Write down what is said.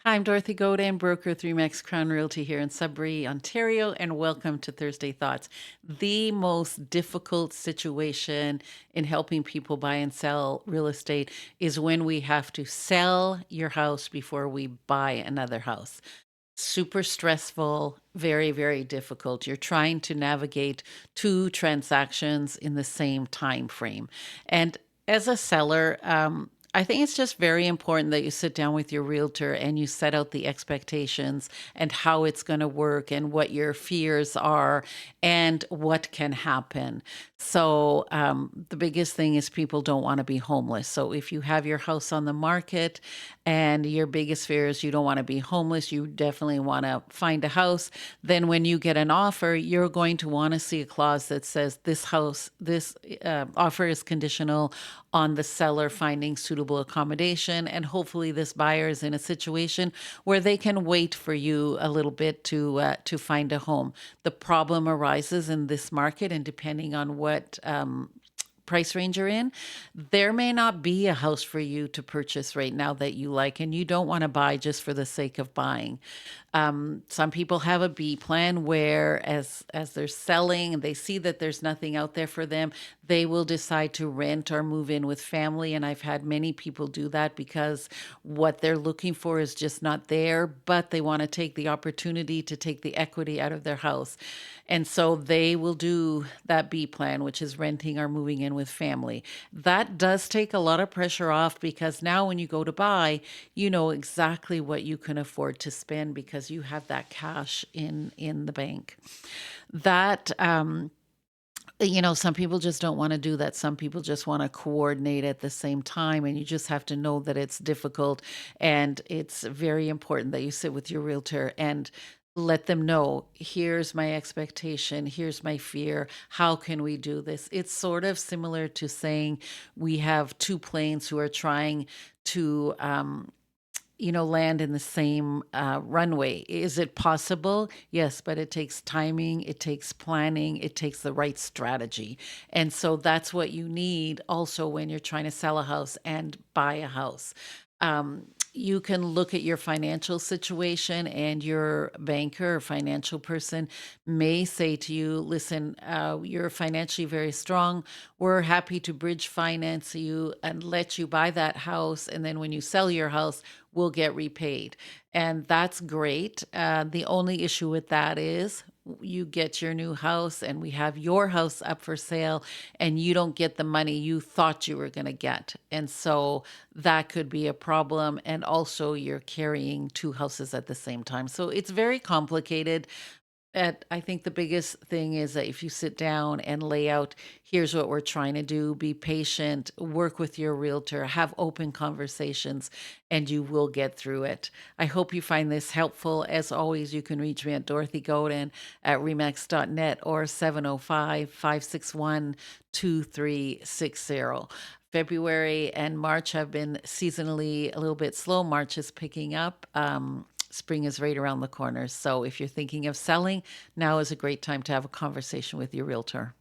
Hi, I'm Dorothy Godin, broker 3 Max Crown Realty here in Sudbury, Ontario, and welcome to Thursday Thoughts. The most difficult situation in helping people buy and sell real estate is when we have to sell your house before we buy another house. Super stressful, very, very difficult. You're trying to navigate two transactions in the same time frame. And as a seller, I think it's just very important that you sit down with your realtor and you set out the expectations and how it's going to work and what your fears are and what can happen. So, the biggest thing is people don't want to be homeless. So, if you have your house on the market and your biggest fear is you don't want to be homeless, you definitely want to find a house. Then, when you get an offer, you're going to want to see a clause that says this offer is conditional on the seller finding suitable accommodation. And hopefully, this buyer is in a situation where they can wait for you a little bit to find a home. The problem arises in this market, and depending on what price range you're in, there may not be a house for you to purchase right now that you like, and you don't want to buy just for the sake of buying. Some people have a B plan where as they're selling and they see that there's nothing out there for them, they will decide to rent or move in with family. And I've had many people do that because what they're looking for is just not there, but they want to take the opportunity to take the equity out of their house. And so they will do that B plan, which is renting or moving in with family. That does take a lot of pressure off because now when you go to buy, you know exactly what you can afford to spend because you have that cash in the bank. That some people just don't want to do that. Some people just want to coordinate at the same time, and you just have to know that it's difficult. And it's very important that you sit with your realtor and let them know, here's my expectation, here's my fear, how can we do this? It's sort of similar to saying we have two planes who are trying to land in the same runway. Is it possible? Yes, but it takes timing, it takes planning, it takes the right strategy. And so that's what you need also when you're trying to sell a house and buy a house. You can look at your financial situation, and your banker or financial person may say to you, listen, you're financially very strong. We're happy to bridge finance you and let you buy that house. And then when you sell your house, we'll get repaid. And that's great. The only issue with that is you get your new house and we have your house up for sale and you don't get the money you thought you were going to get. And so that could be a problem. And also, you're carrying two houses at the same time. So it's very complicated. I think the biggest thing is that if you sit down and lay out, here's what we're trying to do, be patient, work with your realtor, have open conversations, and you will get through it. I hope you find this helpful. As always, you can reach me at Dorothy Godin at remax.net or 705-561-2360. February and March have been seasonally a little bit slow. March is picking up. Spring is right around the corner. So if you're thinking of selling, now is a great time to have a conversation with your realtor.